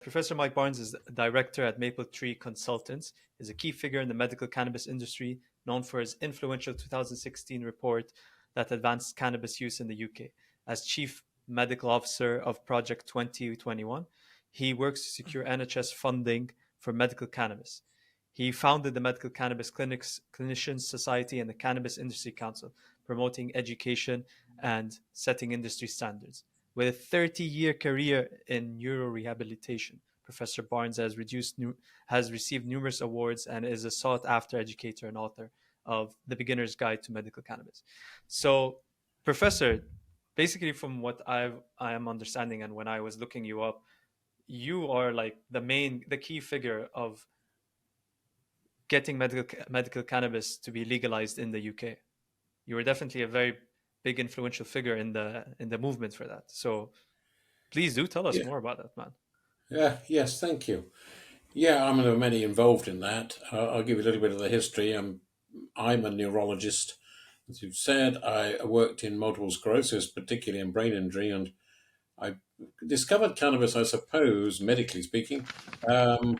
Professor Mike Barnes is director at Maple Tree Consultants, is a key figure in the medical cannabis industry, known for his influential 2016 report that advanced cannabis use in the UK. As chief medical officer of Project 2021, he works to secure NHS funding for medical cannabis. He founded the Medical Cannabis Clinicians Society and the Cannabis Industry Council, promoting education and setting industry standards. With a 30-year career in neurorehabilitation, Professor Barnes has received numerous awards and is a sought-after educator and author of The Beginner's Guide to Medical Cannabis. So, Professor, basically from what I am understanding and when I was looking you up, you are like the key figure of getting medical cannabis to be legalized in the UK. You were definitely a very big influential figure in the movement for that. So please do tell us Yeah. more about that, man. Yes, thank you. Yeah, I'm there are many involved in that. I'll give you a little bit of the history. I'm a neurologist. As you've said, I worked in multiple sclerosis, particularly in brain injury, and I discovered cannabis, I suppose, medically speaking, um,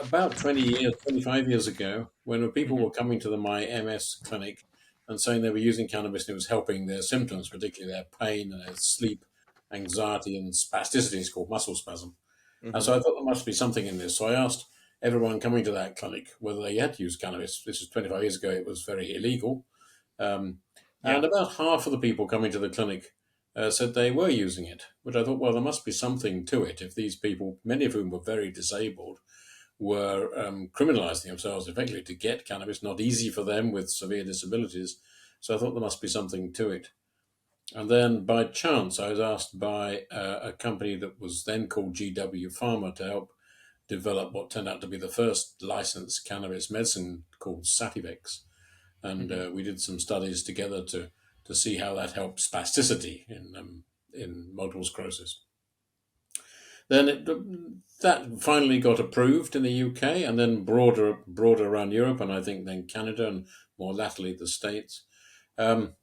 about 20 years, 25 years ago, when people Hmm. were coming to my MS clinic and saying they were using cannabis and it was helping their symptoms, particularly their pain and their sleep, anxiety, and spasticity. It's called muscle spasm. And Hmm. so I thought there must be something in this. So I asked everyone coming to that clinic whether they had used cannabis. This is 25 years ago. It was very illegal. Um, Yeah. and about half of the people coming to the clinic said they were using it, which I thought, well, there must be something to it. If these people, many of whom were very disabled, were criminalizing themselves effectively to get cannabis, not easy for them with severe disabilities. So I thought there must be something to it. And then by chance, I was asked by a company that was then called GW Pharma to help develop what turned out to be the first licensed cannabis medicine called Sativex. And Hmm. we did some studies together to see how that helped spasticity in multiple sclerosis. Then that finally got approved in the UK, and then broader around Europe, and I think then Canada, and more latterly the States. Um,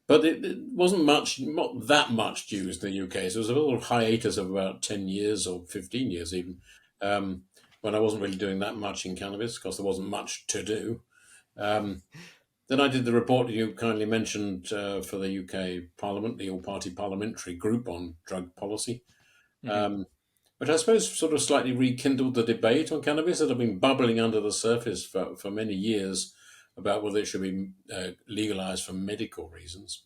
but it wasn't not that much used in the UK. So it was a little hiatus of about 10 years or 15 years even, um, when I wasn't really doing that much in cannabis because there wasn't much to do. Um, then I did the report that you kindly mentioned for the UK Parliament, the All Party Parliamentary Group on Drug Policy, Hmm. um, which I suppose sort of slightly rekindled the debate on cannabis that had been bubbling under the surface for many years about whether it should be legalized for medical reasons.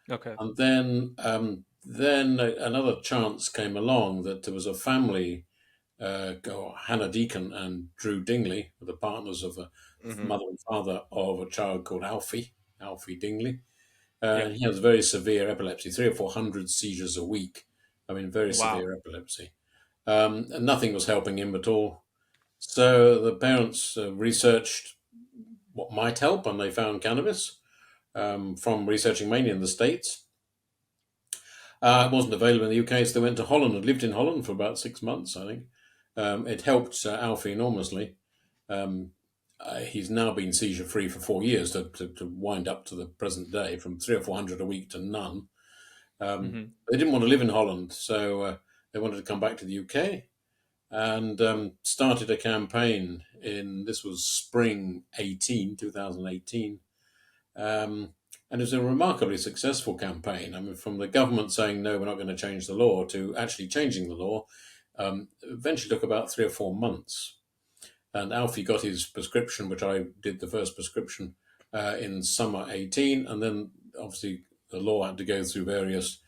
Okay. And then another chance came along that there was a family, Hannah Deacon and Drew Dingley, the partners of a Hmm. mother and father of a child called Alfie Dingley. Yeah. He has very severe epilepsy, 300 or 400 seizures a week. I mean, very Wow. severe epilepsy. And nothing was helping him at all. So the parents researched what might help, and they found cannabis from researching mainly in the States. It wasn't available in the UK, so they went to Holland and lived in Holland for about 6 months, I think. It helped Alfie enormously. Um, he's now been seizure free for 4 years to wind up to the present day, from 300 or 400 a week to none. Hmm. They didn't want to live in Holland, so they wanted to come back to the UK and started a campaign this was spring 2018. Um, and it was a remarkably successful campaign. I mean, from the government saying, no, we're not going to change the law, to actually changing the law, eventually took about 3 or 4 months. And Alfie got his prescription, which I did the first prescription in summer 18. And then obviously the law had to go through various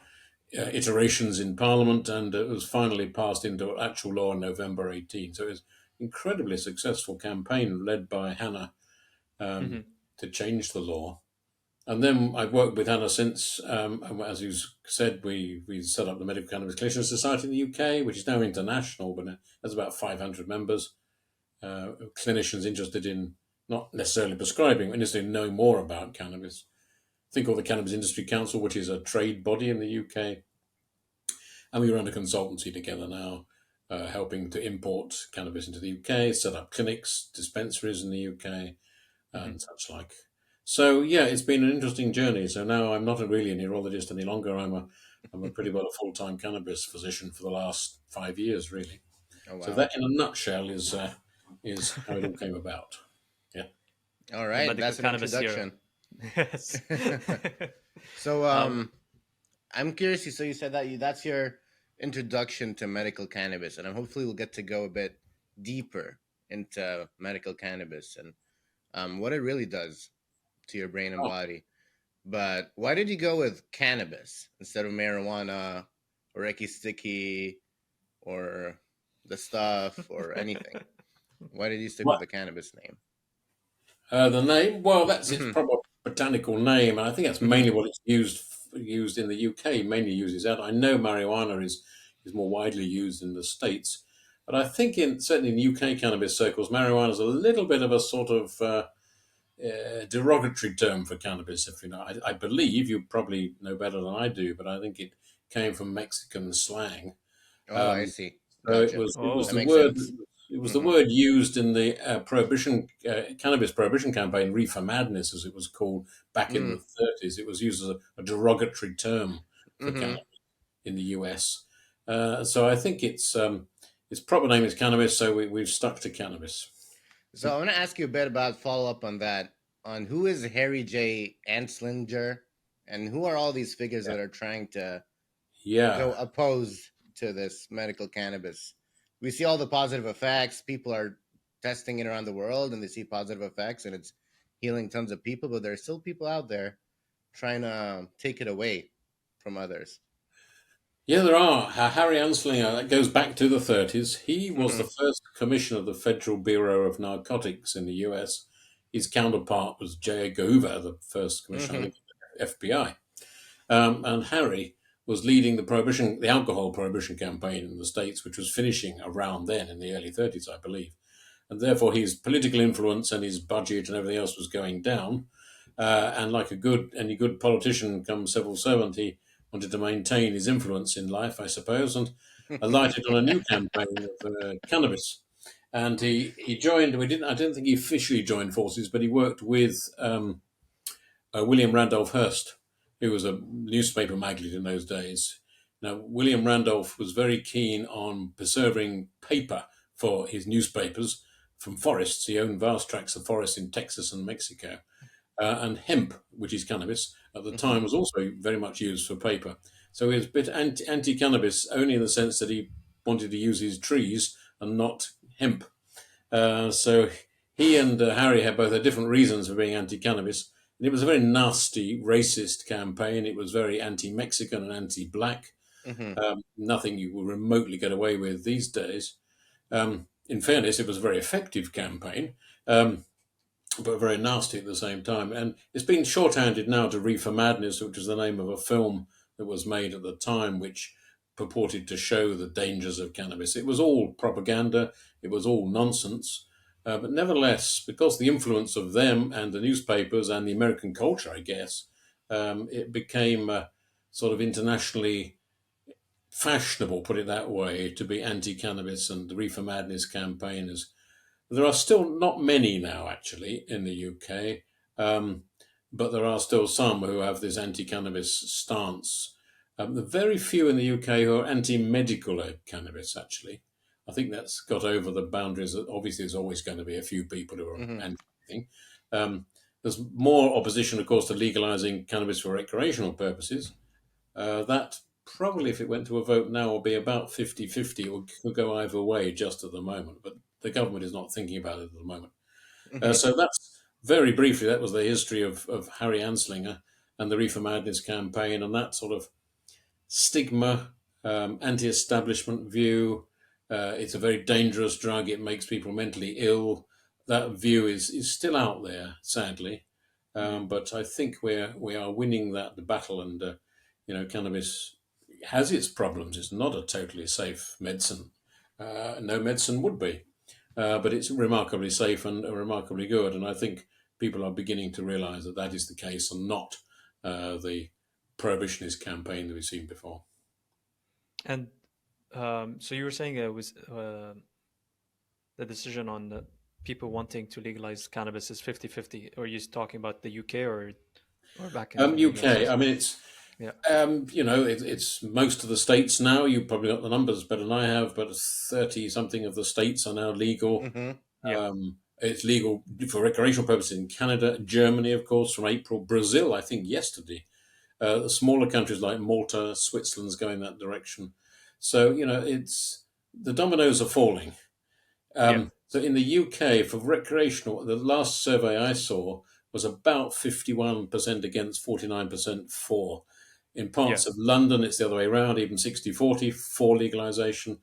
iterations in Parliament, and it was finally passed into actual law in November 18. So it was an incredibly successful campaign led by Hannah um, Hmm. to change the law. And then I've worked with Hannah since. And as you said, we set up the Medical Cannabis Clinicians Society in the UK, which is now international, but it has about 500 members, clinicians interested in not necessarily prescribing, but interested in knowing more about cannabis. I think called the Cannabis Industry Council, which is a trade body in the UK. And we run a consultancy together now, helping to import cannabis into the UK, set up clinics, dispensaries in the UK, Hmm. and such like. So yeah, it's been an interesting journey. So now I'm not really a neurologist any longer. I'm a I'm a pretty well a full-time cannabis physician for the last 5 years, really. Oh So wow. that, in a nutshell, is how it all came about. Yeah. All The right, medical that's an cannabis hero. introduction. Yes. So um, I'm curious. So you said that that's your introduction to medical cannabis, and hopefully we'll get to go a bit deeper into medical cannabis and what it really does to your brain and Oh, body. But why did you go with cannabis instead of marijuana or Reiki sticky or the stuff or anything? Why did you stick with well, the cannabis name? the name, well, that's its Hmm. proper botanical name, and I think that's Hmm. mainly what it's used in the UK. Mainly uses that. I know marijuana is more widely used in the States, but I think in certainly in UK cannabis circles, marijuana is a little bit of a sort of derogatory term for cannabis. If you know, I believe you probably know better than I do, but I think it came from Mexican slang. Oh, I Um, see. so it Gotcha. was it was That oh. the makes word sense. it was the Hmm. word used in the prohibition cannabis prohibition campaign, Reefer Madness, as it was called back in the Mm. 30s. It was used as a derogatory term for Hmm. cannabis in the US. So I think its proper name is cannabis. So we've stuck to cannabis. So I want to ask you a bit about follow up on that. On who is Harry J. Anslinger, and who are all these figures Yeah. that are trying to go Yeah. opposed to this medical cannabis? We see all the positive effects. People are testing it around the world, and they see positive effects, and it's healing tons of people. But there's still people out there trying to take it away from others. Yeah, there are. Harry Anslinger, that goes back to the 30s. He was the Mm-hmm. first commissioner of the Federal Bureau of Narcotics in the US. His counterpart was J. Edgar Hoover, the first commissioner, I Mm-hmm. think, of the FBI. And Harry was leading the alcohol prohibition campaign in the States, which was finishing around then in the early 30s, I believe. And therefore, his political influence and his budget and everything else was going down. And like any good politician come civil servant, he wanted to maintain his influence in life, I suppose, and alighted on a new campaign of cannabis. And he joined. We didn't. I don't think he officially joined forces, but he worked with William Randolph Hearst, who was a newspaper magnate in those days. Now, William Randolph was very keen on preserving paper for his newspapers from forests. He owned vast tracts of forest in Texas and Mexico. And hemp, which is cannabis, at the Mm-hmm. time was also very much used for paper. So he was a bit anti-cannabis, only in the sense that he wanted to use his trees and not hemp. So he and Harry had both had different reasons for being anti-cannabis. And it was a very nasty, racist campaign. It was very anti-Mexican and anti-black. Mm-hmm. Nothing you will remotely get away with these days. In fairness, it was a very effective campaign. Um, but very nasty at the same time. And it's been shorthanded now to Reefer Madness, which was the name of a film that was made at the time, which purported to show the dangers of cannabis. It was all propaganda, it was all nonsense. But nevertheless, because the influence of them and the newspapers and the American culture, I guess, it became sort of internationally fashionable, put it that way, to be anti cannabis, and the Reefer Madness campaign is there are still not many now, actually, in the UK, um, but there are still some who have this anti-cannabis stance. There are very few in the UK who are anti-medical cannabis, actually. I think that's got over the boundaries. Obviously, there's always going to be a few people who are Mm-hmm. anti-anything. There's more opposition, of course, to legalizing cannabis for recreational purposes. That probably, if it went to a vote now, will be about 50-50 or could go either way just at the moment. But the government is not thinking about it at the moment. Mm-hmm. So that's very briefly, that was the history of Harry Anslinger and the Reefer Madness campaign and that sort of stigma, anti establishment view. It's a very dangerous drug, it makes people mentally ill. That view is still out there, sadly. But I think we are winning that battle, and cannabis has its problems. It's not a totally safe medicine. No medicine would be, but it's remarkably safe and remarkably good. And I think people are beginning to realise that that is the case, and not the prohibitionist campaign that we've seen before. And so you were saying it was the decision on the people wanting to legalize cannabis is 50-50. Or are you talking about the UK or back in the UK. US? I mean, Yeah. It's most of the states now. You probably got the numbers better than I have, but 30 something of the states are now legal. Hmm. Yeah. It's legal for recreational purposes in Canada, Germany, of course, from April. Brazil, I think, yesterday. The smaller countries like Malta, Switzerland's going that direction. So, it's the dominoes are falling. Yeah. So in the UK, for recreational, the last survey I saw was about 51% against 49% for. In Yeah. parts of London, it's the other way around, even 60-40 for legalization.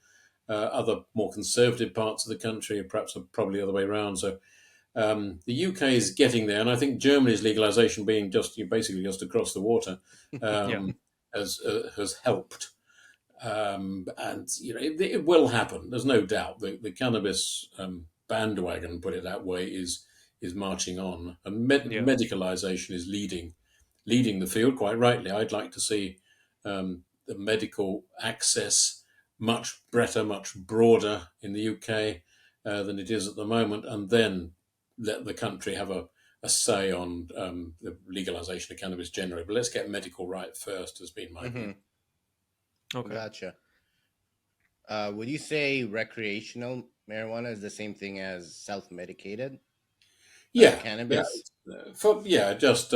Other more conservative parts of the country, perhaps are probably the other way around. So the UK is getting there, and I think Germany's legalization being just basically just across the water Yeah. um, has helped. And it will happen. There's no doubt. The cannabis bandwagon, put it that way, is marching on, and Yeah. medicalization is leading the field. Quite rightly, I'd like to see the medical access much better, much broader in the UK than it is at the moment, and then let the country have a say on the legalization of cannabis generally. But let's get medical right first, has been my view. Hmm. Okay. Gotcha. Would you say recreational marijuana is the same thing as self-medicated Yeah, yeah, cannabis? just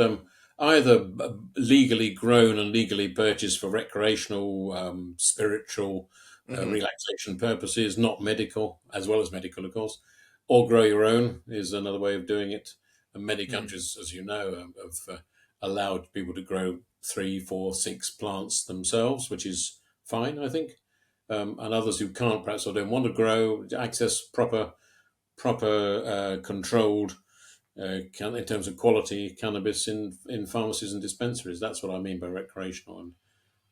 either legally grown and legally purchased for recreational, spiritual, Hmm. relaxation purposes, not medical, as well as medical, of course, or grow your own is another way of doing it. And many Hmm. countries, as you know, have allowed people to grow 3, 4, 6 plants themselves, which is fine, I think. And others who can't, perhaps, or don't want to grow, access proper controlled in terms of quality cannabis in pharmacies and dispensaries. That's what I mean by recreational. And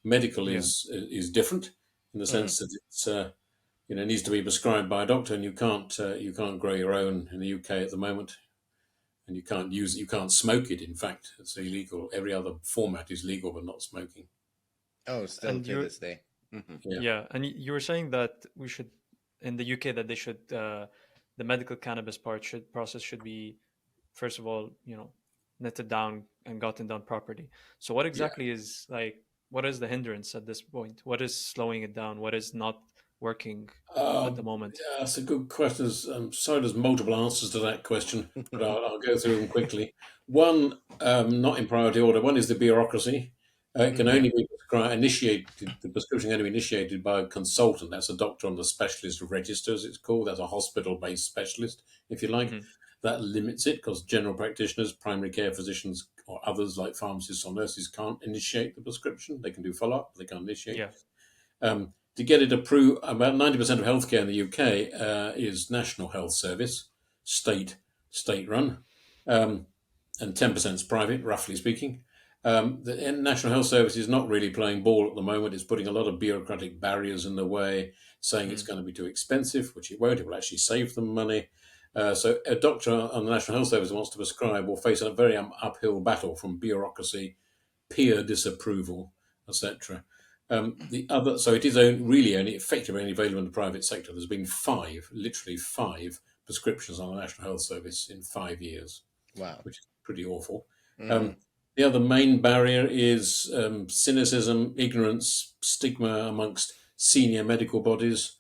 medical Yeah. is different in the Hmm. sense that it's needs to be prescribed by a doctor, and you can't grow your own in the UK at the moment, and you can't use it. You can't smoke it. In fact, it's illegal. Every other format is legal, but not smoking. Oh, still And to you're this day. Hmm. Yeah. Yeah, and you were saying that we should, in the UK, that they should, the medical cannabis process should be, first of all, netted down and gotten done properly. So what Yeah. exactly is like, what is the hindrance at this point? What is slowing it down? What is not working at the moment? Yeah, that's a good question. I'm sorry, there's multiple answers to that question, but I'll go through them quickly. One, not in priority order. One is the bureaucracy. It can Hmm. Yeah. only be initiated. The prescription can only be initiated by a consultant. That's a doctor on the specialist register, as it's called. That's a hospital-based specialist, if you like. Hmm. That limits it because general practitioners, primary care physicians, or others like pharmacists or nurses can't initiate the prescription. They can do follow-up, but they can't initiate. Yeah. To get it approved, about 90% of healthcare in the UK is National Health Service, state run, and 10% is private, roughly speaking. The National Health Service is not really playing ball at the moment. It's putting a lot of bureaucratic barriers in the way, saying it's Mm. going to be too expensive, which it won't. It will actually save them money. So a doctor on the National Health Service who wants to prescribe will face a very uphill battle from bureaucracy, peer disapproval, etc. The other, so it is really only effectively only available in the private sector. There's been literally five prescriptions on the National Health Service in 5 years, Wow. which is pretty awful. Hmm. Um, the other main barrier is cynicism, ignorance, stigma amongst senior medical bodies,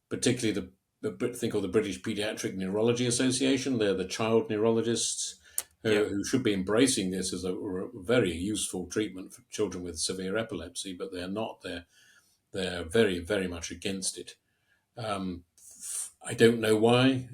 particularly the thing called the British Paediatric Neurology Association. They're the child neurologists Yeah. who should be embracing this as a very useful treatment for children with severe epilepsy, but they're not. They're very, very much against it. Um, I don't know why.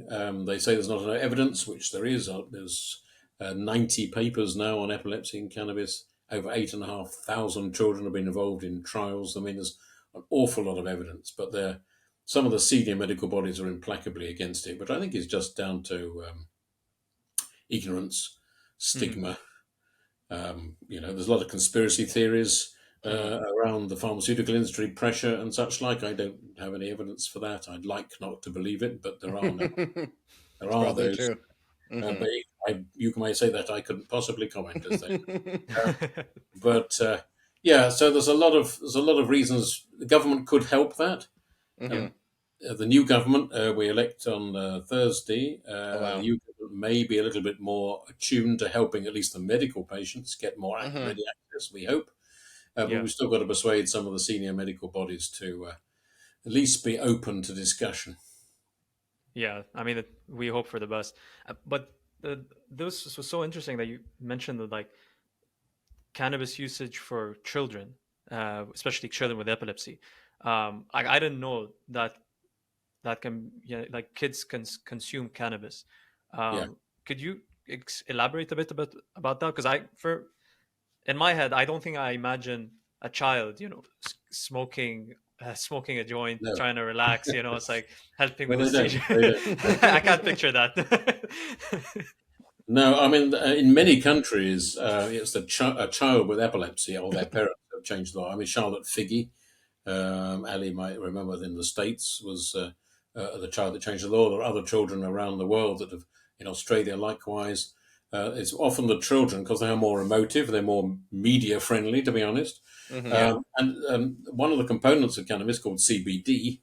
They say there's not enough evidence, which there is. There's 90 papers now on epilepsy and cannabis. Over 8,500 children have been involved in trials. I mean, there's an awful lot of evidence, but some of the senior medical bodies are implacably against it, which I think is just down to ignorance, Hmm. stigma. There's a lot of conspiracy theories Hmm. around the pharmaceutical industry, pressure and such like. I don't have any evidence for that. I'd like not to believe it, but there are now. There It's are probably those. true. Hmm. But you might say that I couldn't possibly comment as they. But yeah, so there's a lot of reasons the government could help that. Yeah. Hmm. The new government we elect on Thursday, Oh, the wow. new government may be a little bit more attuned to helping at least the medical patients get more Hmm. ready access. We hope. but Yeah. we've still got to persuade some of the senior medical bodies to at least be open to discussion. Yeah, I mean, we hope for the best. But this was so interesting that you mentioned that like cannabis usage for children, especially children with epilepsy. I didn't know that can, yeah, like kids can consume cannabis. Yeah. Could you elaborate a bit about that? Because for in my head, I don't think I imagine a child, smoking smoking a joint, No. trying to relax. It's like helping with Well, a they don't. seizure. They don't. I can't picture that. No, I mean, in many countries, it's a child with epilepsy or their parents have changed the law. I mean, Charlotte Figge, Ali might remember in the States, was the child that changed the law. There are other children around the world that have, in Australia likewise. It's often the children, because they are more emotive, they're more media friendly, to be honest. Hmm. Yeah. And one of the components of cannabis called CBD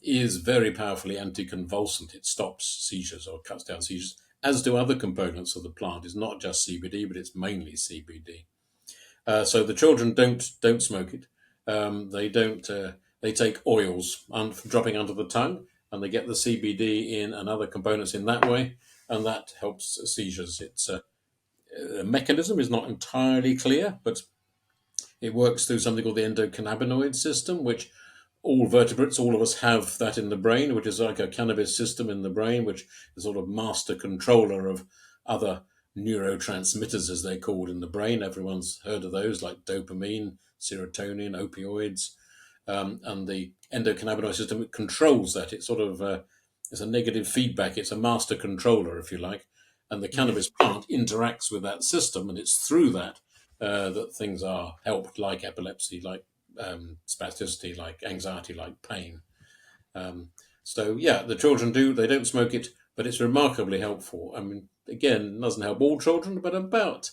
is very powerfully anticonvulsant. It stops seizures or cuts down seizures, as do other components of the plant. It's not just CBD, but it's mainly CBD. So the children don't smoke it. They don't. They take oils dropping under the tongue, and they get the CBD in and other components in that way, and that helps seizures. It's the mechanism is not entirely clear, but it works through something called the endocannabinoid system, which all vertebrates, all of us have that in the brain, which is like a cannabis system in the brain, which is sort of master controller of other neurotransmitters, as they're called in the brain. Everyone's heard of those, like dopamine, serotonin, opioids, and the endocannabinoid system, it controls that. It's sort of it's a negative feedback. It's a master controller, if you like, and the Hmm. cannabis plant interacts with that system, and it's through that that things are helped, like epilepsy, like spasticity, like anxiety, like pain. Um, so yeah, the children they don't smoke it, but it's remarkably helpful. I mean, again, it doesn't help all children, but about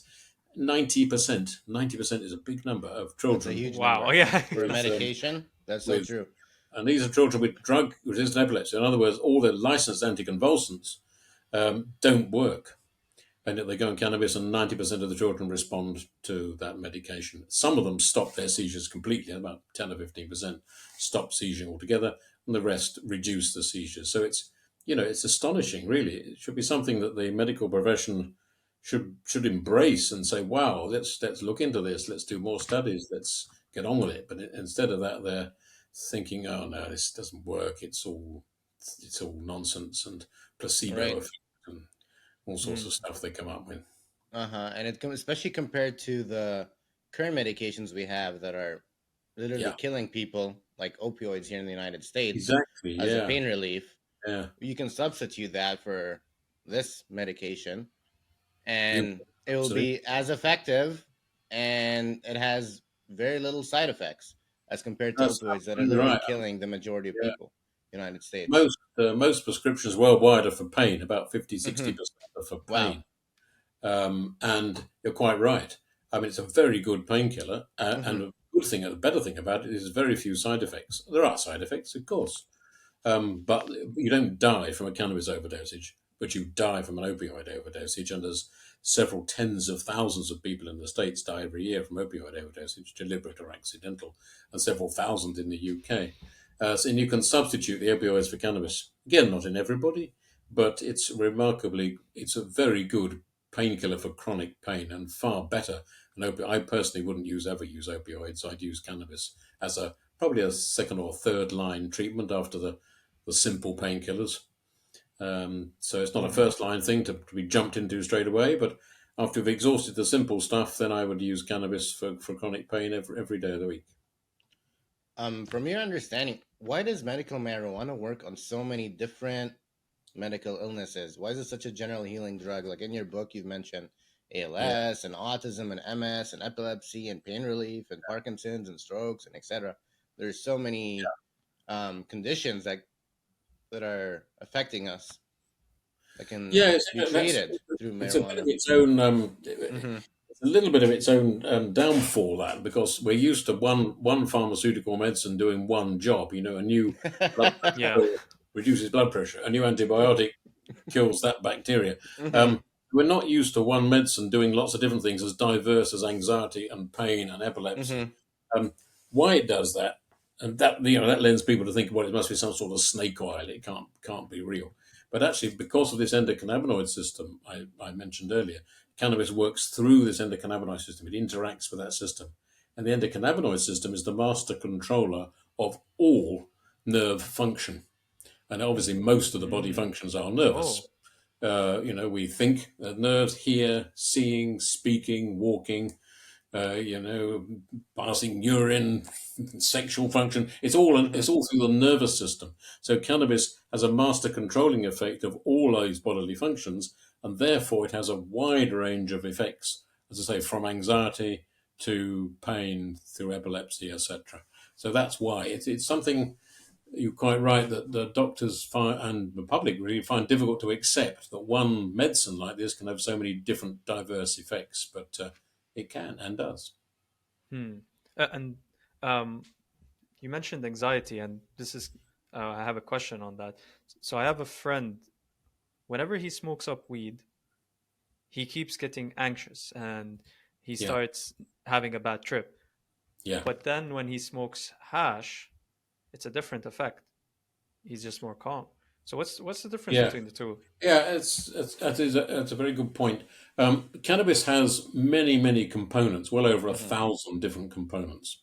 90%. 90% is a big number of That's a children huge Wow. number Yeah. for a with medication. That's so with true. and these are children with drug resistant epilepsy. In other words, all the licensed anticonvulsants don't work. And yet they go on cannabis, and 90% of the children respond to that medication. Some of them stop their seizures completely, about 10 or 15% stop seizing altogether, and the rest reduce the seizures. So it's astonishing, really. It should be something that the medical profession should embrace and say, wow, let's look into this, let's do more studies, let's get on with it. But instead of that, they're thinking, oh no, this doesn't work, it's all nonsense and placebo Right. effect and all sorts Mm. of stuff they come up with. Uh-huh. And especially compared to the current medications we have that are literally Yeah, killing people, like opioids here in the United States, exactly. as a Yeah, pain relief. yeah. You can substitute that for this medication, You and it will absolutely. be as effective, and it has very little side effects as compared to That's opioids that are absolutely literally right. killing the majority of Yeah, people in the United States. most prescriptions worldwide are for pain. About 50, Hmm. 60% are for Wow. pain. And you're quite right. I mean, it's a very good painkiller, and Hmm. the better thing about it is very few side effects. There are side effects, of course, but you don't die from a cannabis overdosage, but you die from an opioid overdosage. And there's several tens of thousands of people in the States die every year from opioid overdosage, deliberate or accidental, and several thousand in the UK. And you can substitute the opioids for cannabis. Again, not in everybody, but it's a very good painkiller for chronic pain and far better than opioid. I personally wouldn't ever use opioids. I'd use cannabis as probably a second or third line treatment after the simple painkillers. So it's not a Hmm. first line thing to be jumped into straight away, but after we've exhausted the simple stuff, then I would use cannabis for chronic pain every day of the week. From your understanding, why does medical marijuana work on so many different medical illnesses? Why is it such a general healing drug? Like in your book, you've mentioned Yeah. ALS and autism and MS and epilepsy and pain relief and Parkinson's and strokes and etc. There's so many conditions that are affecting us that can Yeah, be treated through it's a bit of marijuana. its own. Hmm. It's a little bit of its own downfall, that, because we're used to one pharmaceutical medicine doing one job. A new blood pressure Yeah. pill reduces blood pressure. A new antibiotic kills that bacteria. Hmm. Um, we're not used to one medicine doing lots of different things as diverse as anxiety and pain and epilepsy. Mm-hmm. Um, why it does that, and that that lends people to think, well, it must be some sort of snake oil. It can't be real. But actually, because of this endocannabinoid system I mentioned earlier, cannabis works through this endocannabinoid system. It interacts with that system, and the endocannabinoid system is the master controller of all nerve function. And obviously, most of the body Mm. functions are nervous. Oh. We think, nerves hear, seeing, speaking, walking, uh, you know, passing urine, sexual function. Hmm. It's all through the nervous system. So cannabis has a master controlling effect of all those bodily functions, and therefore it has a wide range of effects, as I say, from anxiety to pain through epilepsy, etc. So that's why it's something. You're quite right that the doctors find, and the public really find difficult to accept that one medicine like this can have so many different diverse effects, but it can and does. Hmm. And um, you mentioned anxiety, and this is I have a question on that. So I have a friend. Whenever he smokes up weed, he keeps getting anxious and he Yeah, starts having a bad trip. yeah, But then when he smokes hash, it's a different effect. He's just more calm. So what's the difference yeah, between the two? yeah. That's a very good point. Cannabis has many components, well over a Hmm. thousand different components.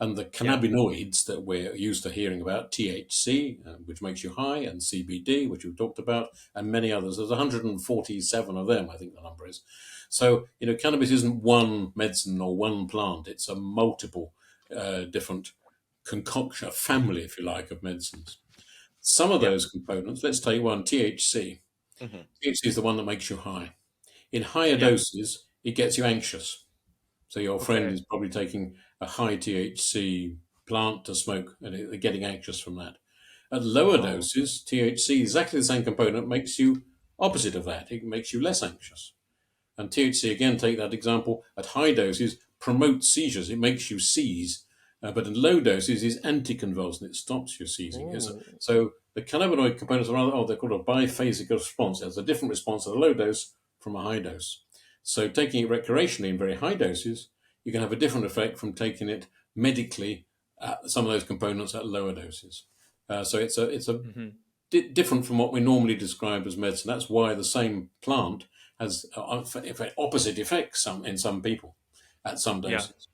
And the Yeah. cannabinoids that we're used to hearing about, THC, which makes you high, and CBD, which we've talked about, and many others. There's 147 of them, I think the number is. So, cannabis isn't one medicine or one plant. It's a multiple different concoction, a family, if you like, of medicines. Some of Yeah. those components, let's take one, THC. Mm-hmm. THC is the one that makes you high. In higher Yeah. doses, it gets you anxious. So your friend Okay. is probably taking a high THC plant to smoke, and they're getting anxious from that. At lower Oh. doses, THC, exactly the same component, makes you opposite of that. It makes you less anxious. And THC, again, take that example, at high doses, promotes seizures. It makes you seize. But in low doses is anticonvulsant. It stops your seizing. Oh. So the cannabinoid components are they're called a biphasic response. It's a different response at a low dose from a high dose. So taking it recreationally in very high doses, you can have a different effect from taking it medically at some of those components at lower doses. So it's a Hmm. different from what we normally describe as medicine. That's why the same plant has opposite effects in some people at some Yeah. doses.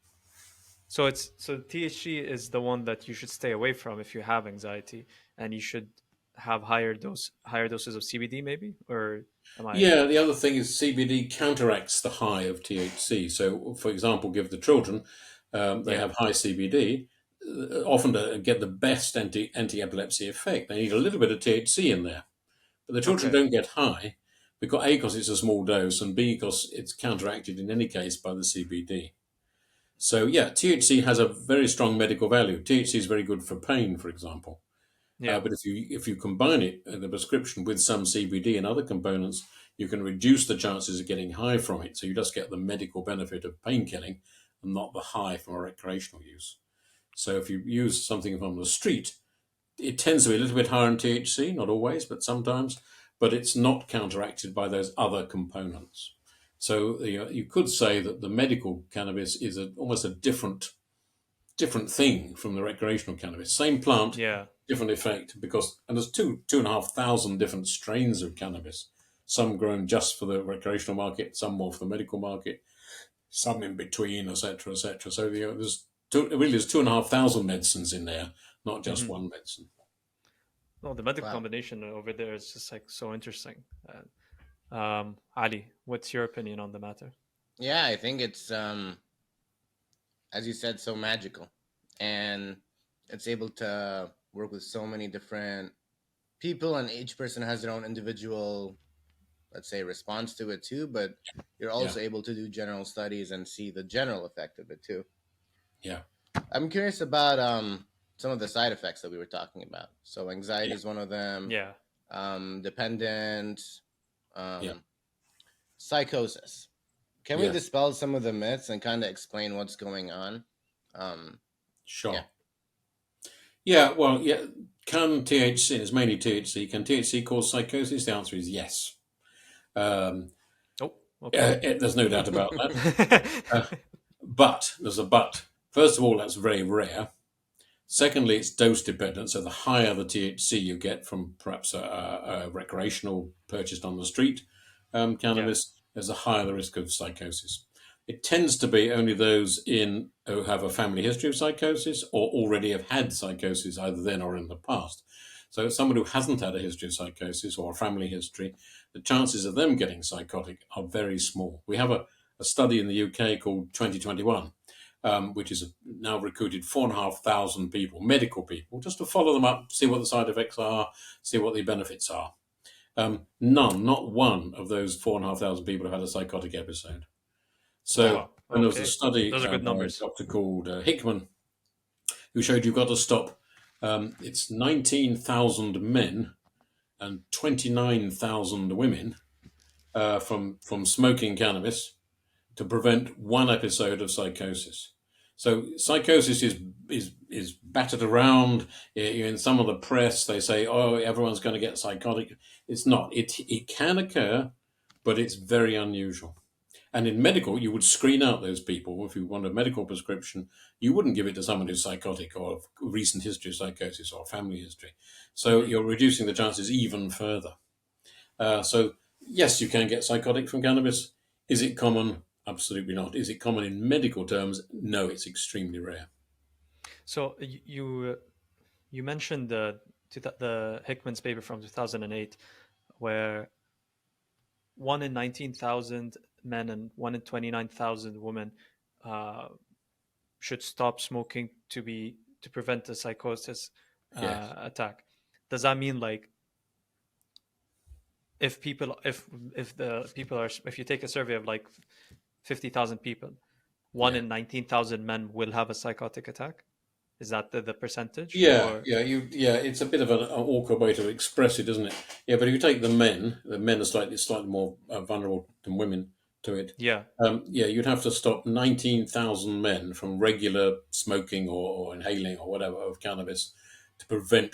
So THC is the one that you should stay away from if you have anxiety, and you should have higher doses of CBD maybe, or am I? Yeah, the other thing is CBD counteracts the high of THC. So, for example, give the children, they Yeah. have high CBD, often to get the best anti epilepsy effect. They need a little bit of THC in there, but the children Okay. don't get high because it's a small dose, and B because it's counteracted in any case by the CBD. So yeah, THC has a very strong medical value. THC is very good for pain, for example. Yeah. But if you combine it in the prescription with some CBD and other components, you can reduce the chances of getting high from it. So you just get the medical benefit of pain killing and not the high from a recreational use. So if you use something from the street, it tends to be a little bit higher in THC, not always, but sometimes, but it's not counteracted by those other components. So you could say that the medical cannabis is almost a different thing from the recreational cannabis. Same plant, Yeah. different effect and there's 2,500 different strains of cannabis. Some grown just for the recreational market, some more for the medical market, some in between, etc., etc. So there's 2,500 medicines in there, not just Hmm. one medicine. No, the medical Wow. combination over there is just like so interesting. Ali, what's your opinion on the matter? Yeah, I think it's as you said, so magical, and it's able to work with so many different people, and each person has their own individual, let's say, response to it too. But you're Yeah, also able to do general studies and see the general effect of it too. yeah, I'm curious about some of the side effects that we were talking about. So anxiety yeah, is one of them. Yeah. Dependent, yeah, um, psychosis. Can we yes, dispel some of the myths and kind of explain what's going on? Um, yeah. sure. Yeah, well, yeah. Can THC, and it's mainly THC, can THC cause psychosis? The answer is yes. Um, Okay. There's no doubt about that. Uh, but there's a but. First of all, that's very rare. Secondly, it's dose dependent. So the higher the THC you get from perhaps a recreational purchased on the street Yeah. cannabis, there's a higher the risk of psychosis. It tends to be only those who have a family history of psychosis or already have had psychosis either then or in the past. So someone who hasn't had a history of psychosis or a family history, the chances of them getting psychotic are very small. We have a study in the UK called 2021, which is now recruited 4,500 people, medical people, just to follow them up, see what the side effects are, see what the benefits are. Not one of those 4,500 people have had a psychotic episode. So, Wow. and there was a Okay. study Those are good by a numbers. doctor called Hickman who showed you've got to stop. It's 19,000 men and 29,000 women from smoking cannabis to prevent one episode of psychosis. So psychosis is battered around in some of the press. They say, "Oh, everyone's going to get psychotic." It's not. It can occur, but it's very unusual. And in medical, you would screen out those people. If you want a medical prescription, you wouldn't give it to someone who's psychotic or of recent history of psychosis or family history. So Hmm. you're reducing the chances even further. So yes, you can get psychotic from cannabis. Is it common? Absolutely not. Is it common in medical terms? No, it's extremely rare. So you mentioned the Hickman's paper from 2008, where 1 in 19,000 men and 1 in 29,000 women uh, should stop smoking to prevent a psychosis Yes. attack. Does that mean like if the people are if you take a survey of like 50,000 people, one Yeah. in 19,000 men will have a psychotic attack? Is that the percentage Yeah, or yeah. It's a bit of an awkward way to express it, isn't it? Yeah, but if you take the men are slightly more vulnerable than women to it. yeah? Yeah, you'd have to stop 19,000 men from regular smoking or inhaling or whatever of cannabis to prevent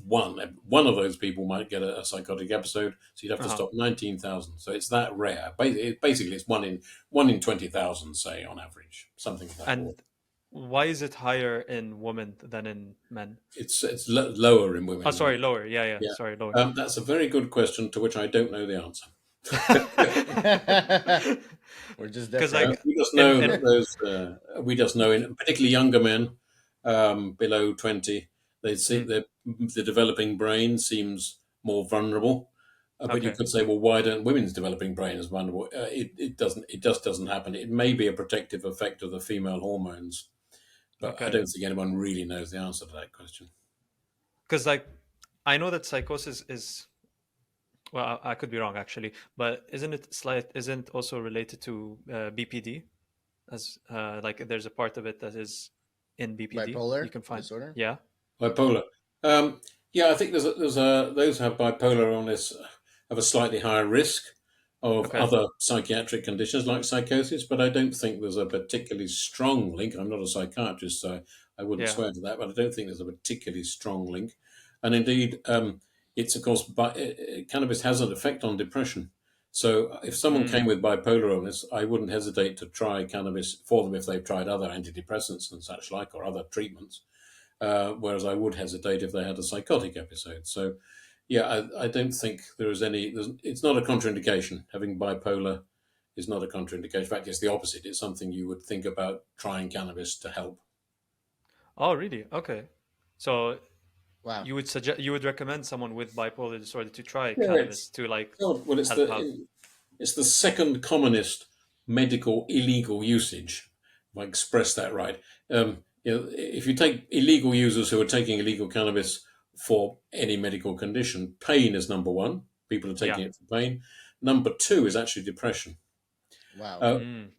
one of those people might get a psychotic episode. So you'd have to Uh-huh. stop 19,000. So it's that rare. Basically, it's one in 20,000, say on average, something of that order. And why is it higher in women than in men? It's lower in Oh, women than sorry, men. lower. Yeah, yeah. Yeah, Sorry, lower. that's a very good question to which I don't know the answer. We're just Because different. like We just in know that we just know in particularly younger men below 20, they see mm, the developing brain seems more vulnerable. But you okay, could say, well, why don't women's developing brain is vulnerable? It doesn't. It just doesn't happen. It may be a protective effect of the female hormones, but I okay. don't think anyone really knows the answer to that question. Because like I know that psychosis is well, I could be wrong actually, but isn't it also related to BPD? As like there's a part of it that is in BPD. You Bipolar can find, disorder. yeah. Bipolar. Yeah, I think there's those who have bipolar illness have a slightly higher risk of Okay, other psychiatric conditions like psychosis, but I don't think there's a particularly strong link. I'm not a psychiatrist, so I wouldn't yeah. swear to that, but I don't think there's a particularly strong link. And indeed, it's of course, cannabis has an effect on depression. So if someone Mm, came with bipolar illness, I wouldn't hesitate to try cannabis for them if they've tried other antidepressants and such like or other treatments, whereas I would hesitate if they had a psychotic episode. So, yeah, I don't think there is any. It's not a contraindication. Having bipolar is not a contraindication. In fact, it's the opposite. It's something you would think about trying cannabis to help. oh really? Okay, so Wow. you would recommend someone with bipolar disorder to try Yeah, cannabis to like well, help. it's the second commonest medical illegal usage. If I express that right, if you take illegal users who are taking illegal cannabis for any medical condition, pain is number one. People are Yeah. taking it for pain. Number two is actually depression. Wow. Uh, Mm,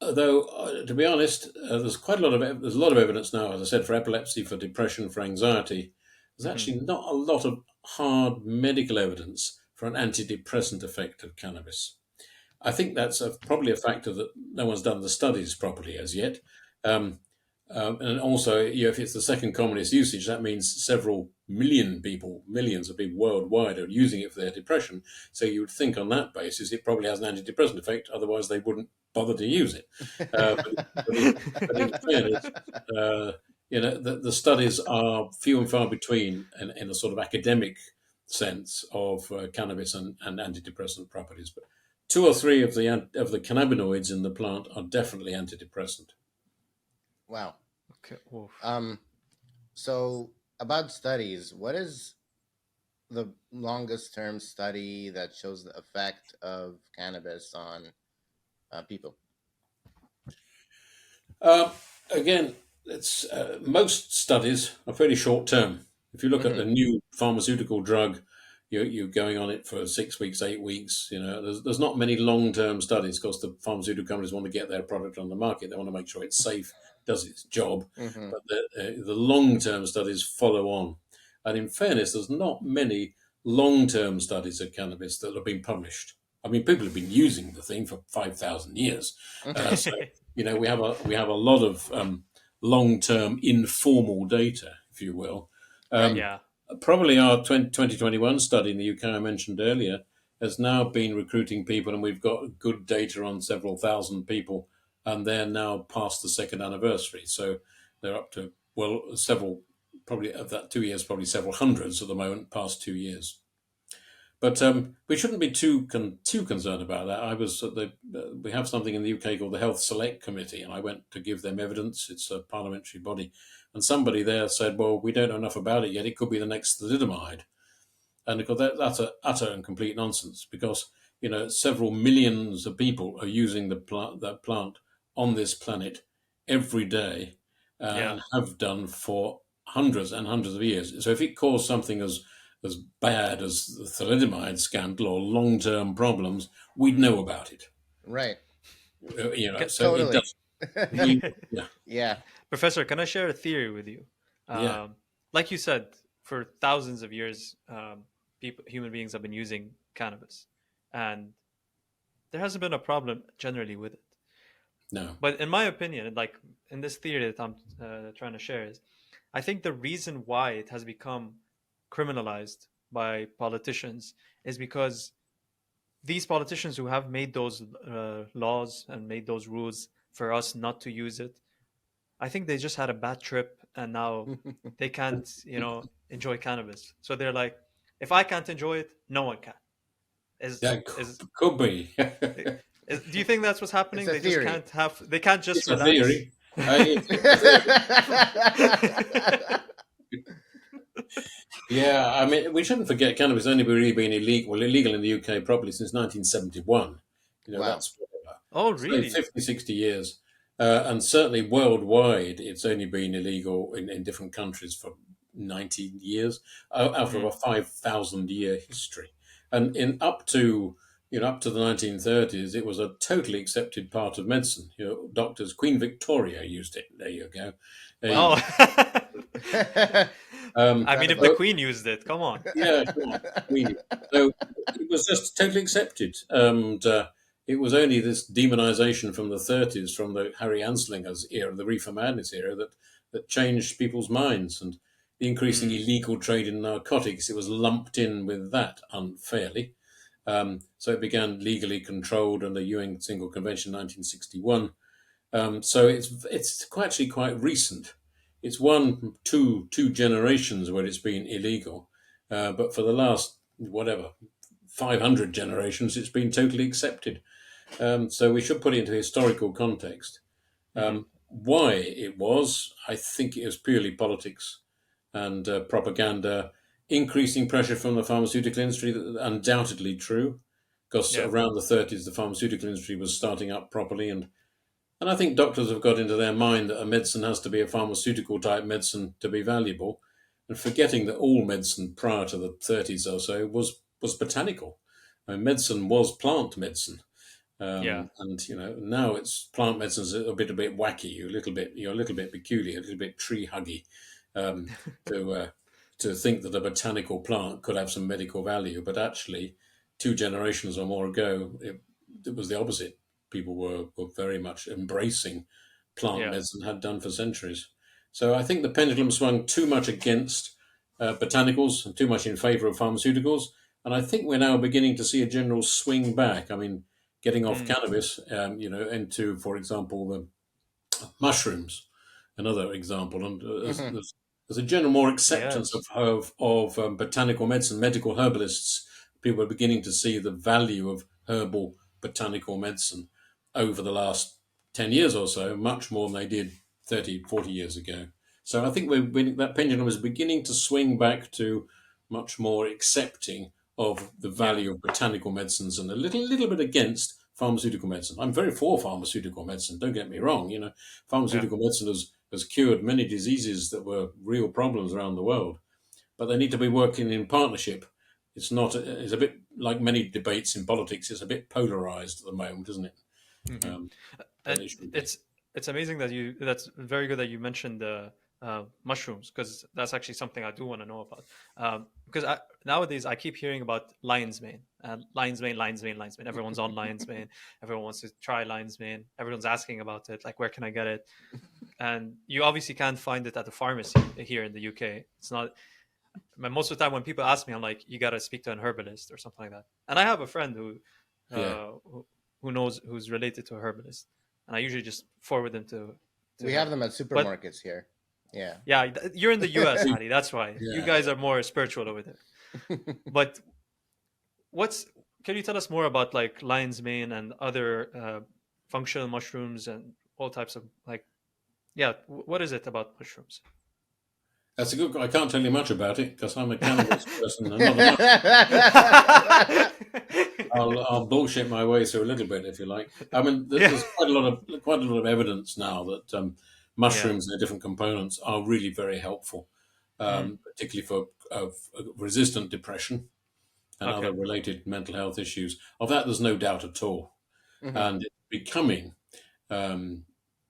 Though, to be honest, there's quite a lot of there's a lot of evidence now, as I said, for epilepsy, for depression, for anxiety. There's hmm. actually not a lot of hard medical evidence for an antidepressant effect of cannabis. I think that's probably a factor that no one's done the studies properly as yet. Um, And also, if it's the second commonest usage, that means several million people, millions of people worldwide are using it for their depression. So you would think on that basis it probably has an antidepressant effect. Otherwise, they wouldn't bother to use it. But in fairness, uh, the studies are few and far between in a sort of academic sense of cannabis and antidepressant properties. But two or three of the cannabinoids in the plant are definitely antidepressant. Wow. Okay. Oof. So about studies, what is the longest term study that shows the effect of cannabis on people? Uh, Again, most studies are fairly short term. If you look at Mm-hmm. the new pharmaceutical drug, you're going on it for 6 weeks, 8 weeks. There's not many long term studies because the pharmaceutical companies want to get their product on the market. They want to make sure it's safe, does its job. Mm-hmm. But the long term studies follow on. And in fairness, there's not many long term studies of cannabis that have been published. I mean, people have been using the thing for 5,000 years. Mm-hmm. So we have a lot of long term informal data, if you will. Right. Um, Yeah. Probably our 2021 study in the UK I mentioned earlier has now been recruiting people, and we've got good data on several thousand people, and they're now past the second anniversary. So they're up to, well, several, probably of that 2 years, probably several hundreds at the moment, past 2 years. But we shouldn't be too concerned about that. I was at we have something in the UK called the Health Select Committee, and I went to give them evidence. It's a parliamentary body, and somebody there said, "Well, we don't know enough about it yet. It could be the next thalidomide." And of course, that's a utter and complete nonsense because several millions of people are using that plant on this planet every day, Yeah. and have done for hundreds and hundreds of years. So if it caused something as bad as the thalidomide scandal or long term problems, we'd know about it. Right. So it Totally. does. We Yeah, Yeah. Professor, can I share a theory with you? yeah, Um, like you said, for thousands of years, human beings have been using cannabis, and there hasn't been a problem generally with it. no, But in my opinion, like in this theory that I'm trying to share, is I think the reason why it has become criminalized by politicians is because these politicians who have made those laws and made those rules for us not to use it, I think they just had a bad trip and now they can't, enjoy cannabis. So they're like, if I can't enjoy it, no one can. Is that is, could be. do you think that's what's It's happening? a They just theory. can't have. They can't just It's a relax. theory. It's a theory. Yeah, I mean, we shouldn't forget cannabis only really been illegal in the UK probably since 1971. Wow. That's Oh, so really? 50, 60 years. And certainly worldwide, it's only been illegal in different countries for 90 years out of Hmm. a 5,000 year history. And up to the 1930s, it was a totally accepted part of medicine. Doctors, Queen Victoria used it. There you go. Wow. Oh, Uh, um, I mean, if the Incredible. so Queen used it, come on. yeah, come on, really. So it was just totally accepted, and it was only this demonization from the 30s, from the Harry Anslinger's era, the Reefer Madness era, that changed people's minds, and the increasing Mm, illegal trade in narcotics. It was lumped in with that unfairly. So it began legally controlled under the UN Single Convention 1961. So it's actually quite recent. It's two generations where it's been illegal, but for the last whatever 500 generations, it's been totally accepted. So we should put it into historical context. hmm. Why it was, I think it was purely politics and propaganda, increasing pressure from the pharmaceutical industry. Undoubtedly true, because Yeah, around the 30s, the pharmaceutical industry was starting up properly, and I think doctors have got into their mind that a medicine has to be a pharmaceutical type medicine to be valuable, and forgetting that all medicine prior to the 30s or so was botanical. I mean, medicine was plant medicine, yeah. and now it's plant medicine's a bit wacky, you're a little bit peculiar, a little bit tree huggy, um, to to think that a botanical plant could have some medical value, but actually, 2 generations or more ago, it was the opposite. People were very much embracing plant Yeah. medicine had done for centuries. So I think the pendulum swung too much against botanicals and too much in favor of pharmaceuticals. And I think we're now beginning to see a general swing back. I mean, getting off Mm. cannabis, into, for example, the mushrooms, another example. And Hmm. there's a general more acceptance Yes. of botanical medicine, medical herbalists. People are beginning to see the value of herbal botanical medicine over the last 10 years or so, much more than they did 30, 40 years ago. So I think that pendulum is beginning to swing back to much more accepting of the Yeah. value of botanical medicines and a little bit against pharmaceutical medicine. I'm very for pharmaceutical medicine, don't get me wrong. Yeah. Pharmaceutical medicine has cured many diseases that were real problems around the world, but they need to be working in partnership. It's a bit like many debates in politics, it's a bit polarized at the moment, isn't it? Hmm. Um, but And it should be. it's amazing that that's very good that you mentioned the mushrooms, because that's actually something I do want to know about. Because nowadays I keep hearing about lion's mane, lion's mane, lion's mane, lion's mane. Everyone's on lion's mane. Everyone wants to try lion's mane. Everyone's asking about it. Like, where can I get it? And you obviously can't find it at the pharmacy here in the UK. It's not. Most of the time when people ask me, I'm like, you gotta speak to an herbalist or something like that. And I have a friend Yeah. uh, who, who's related to a herbalist, and I usually just forward them to We have her. them at But supermarkets here. Yeah. yeah, you're in the U.S., Hadi. That's why you Yeah, guys yeah. are more spiritual over there. But what's can you tell us more about like lion's mane and other functional mushrooms and all types of like yeah, what is it about mushrooms? That's a good. I can't tell you much about it because I'm a cannabis person and not enough. I'll bullshit my way through a little bit if you like. I mean, Yeah, there's quite a lot of evidence now that yeah. mushrooms and their different components are really very helpful, Mm, particularly for resistant depression and okay. other related mental health issues. Of that, there's no doubt at all, Hmm. and it's becoming. Um,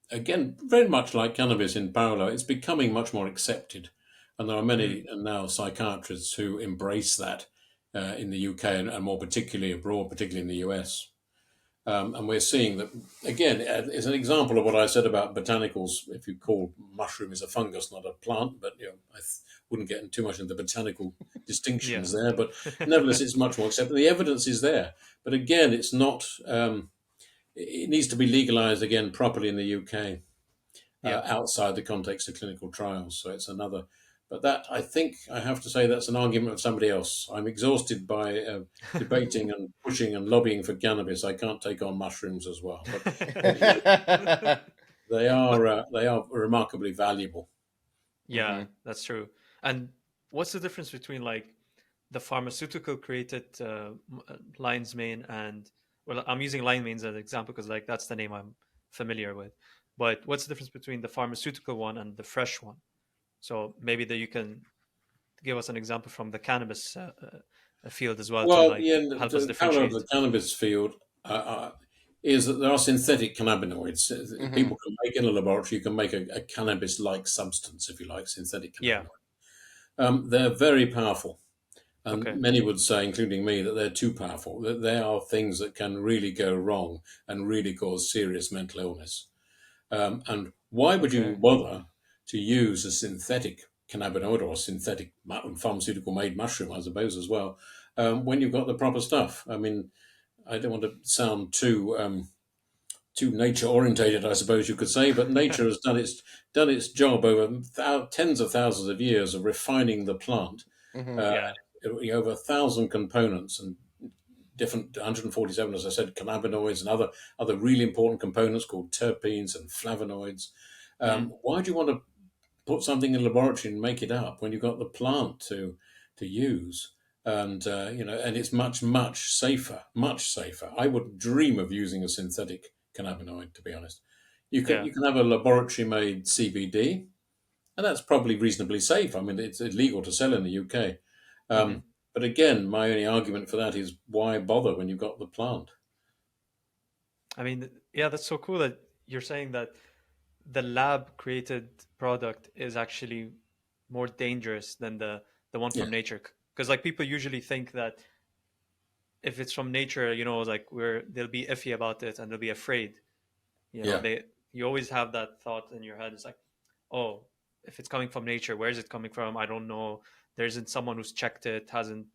Again, very much like cannabis in parallel, it's becoming much more accepted. And there are Mm, many now psychiatrists who embrace that in the UK and more particularly abroad, particularly in the US. And we're seeing that, again, is an example of what I said about botanicals. If you call mushroom is a fungus, not a plant, but I wouldn't get too much into the botanical yeah. distinctions there. But nevertheless, it's much more accepted. The evidence is there. But again, it's not, it needs to be legalized again properly in the UK Yeah. outside the context of clinical trials. So it's another. But that, I think, I have to say that's an argument of somebody else. I'm exhausted by debating and pushing and lobbying for cannabis. I can't take on mushrooms as well, but But they are remarkably valuable. yeah, that's true. And what's the difference between like the pharmaceutical created lion's mane and well, I'm using lion mane as an example because like that's the name I'm familiar with. But what's the difference between the pharmaceutical one and the fresh one? So maybe that you can give us an example from the cannabis field as well to Well, like yeah, help us the power of differentiate. the cannabis field is that there are synthetic cannabinoids. Hmm. People can make in a laboratory. You can make a cannabis-like substance, if you like, synthetic Yeah. cannabinoid. They're very powerful. And Okay. many would say, including me, that they're too powerful, that they are things that can really go wrong and really cause serious mental illness. And why would you Okay. bother to use a synthetic cannabinoid or a synthetic pharmaceutical made mushroom, I suppose, as well, when you've got the proper stuff? I mean, I don't want to sound too nature orientated, I suppose you could say, but nature has done its job over tens of thousands of years of refining the plant. Hmm. Uh, Yeah. Over 1,000 components and different 147, as I said, cannabinoids and other really important components called terpenes and flavonoids. Mm. Why do you want to put something in a laboratory and make it up when you've got the plant to use? And and it's much safer, much safer. I would dream of using a synthetic cannabinoid, to be honest. Yeah. You can have a laboratory made CBD, and that's probably reasonably safe. I mean, it's illegal to sell in the UK. Hmm. But again, my only argument for that is why bother when you've got the plant? I mean, yeah, that's so cool that you're saying that the lab created product is actually more dangerous than the one Yeah, from nature, because like people usually think that if it's from nature, like they'll be iffy about it and they'll be afraid, yeah, they you always have that thought in your head. It's like, oh, if it's coming from nature, where is it coming from? I don't know. There isn't someone who's checked it, hasn't,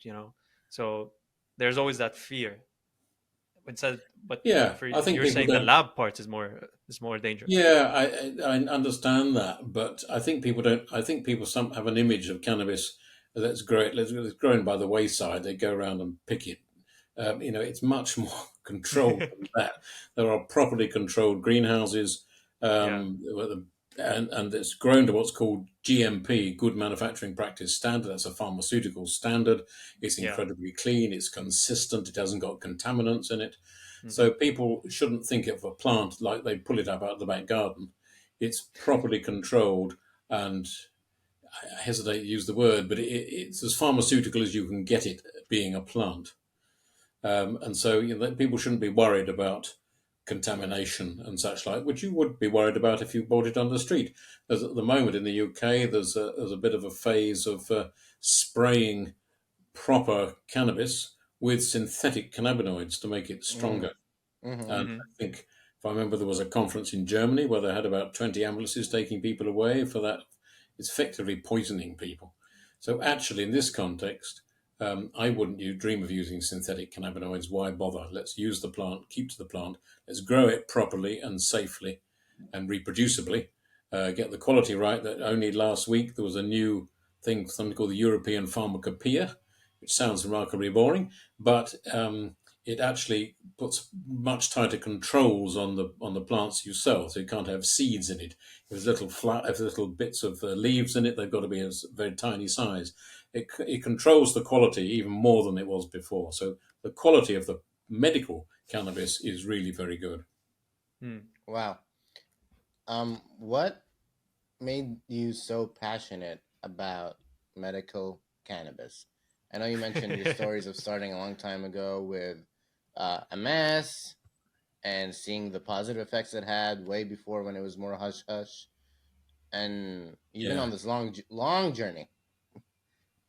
So there's always that fear. Instead, but Yeah, for I think you're people saying the don't. lab part is more dangerous. Yeah, I understand that, but I think people don't. I think people some have an image of cannabis that's great. It's growing by the wayside. They go around and pick it. It's much more controlled than that. There are properly controlled greenhouses, Yeah, and it's grown to what's called GMP, Good Manufacturing Practice Standard. That's a pharmaceutical standard. It's yeah. incredibly clean. It's consistent. It hasn't got contaminants in it. Hmm. So people shouldn't think of a plant like they pull it up out of the back garden. It's properly controlled, and I hesitate to use the word, but it's as pharmaceutical as you can get it being a plant. And so people shouldn't be worried about contamination and such like, which you would be worried about if you bought it on the street. As at the moment in the UK, there's a bit of a phase of spraying proper cannabis with synthetic cannabinoids to make it Mm. stronger. Hmm. And Hmm. I think, if I remember, there was a conference in Germany where they had about 20 ambulances taking people away for that. It's effectively poisoning people. So, actually, in this context, I wouldn't dream of using synthetic cannabinoids. Why bother? Let's use the plant, keep to the plant, let's grow it properly and safely and reproducibly, get the quality right. That only last week there was a new thing, something called the European Pharmacopoeia, which sounds remarkably boring, but it actually puts much tighter controls on the plants you sell. So you can't have seeds in it. If there's little bits of leaves in it, they've got to be a very tiny size. It controls the quality even more than it was before. So the quality of the medical cannabis is really very good. Hmm. Wow. What made you so passionate about medical cannabis? I know you mentioned your stories of starting a long time ago with MS and seeing the positive effects it had way before when it was more hush hush, and you've been Yeah, on this long journey,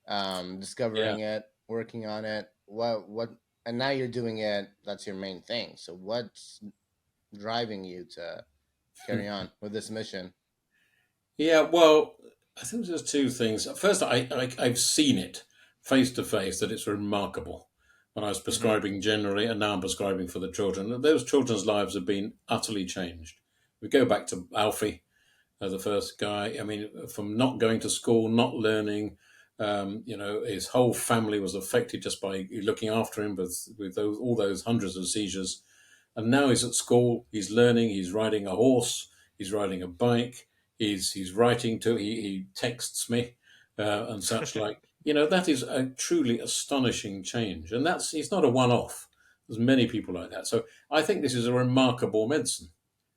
yeah. discovering it, working on it. And now you're doing it. That's your main thing. So what's driving you to carry on with this mission? Yeah, well, I think there's two things. First, I've seen it face to face that it's remarkable. When I was Hmm. prescribing generally, and now I'm prescribing for the children, those children's lives have been utterly changed. We go back to Alfie, the first guy. I mean, from not going to school, not learning, his whole family was affected just by looking after him with all those hundreds of seizures. And now he's at school, he's learning, he's riding a horse, he's riding a bike, he's writing he texts me and such like. That is a truly astonishing change. And he's not a one off. There's many people like that. So I think this is a remarkable medicine.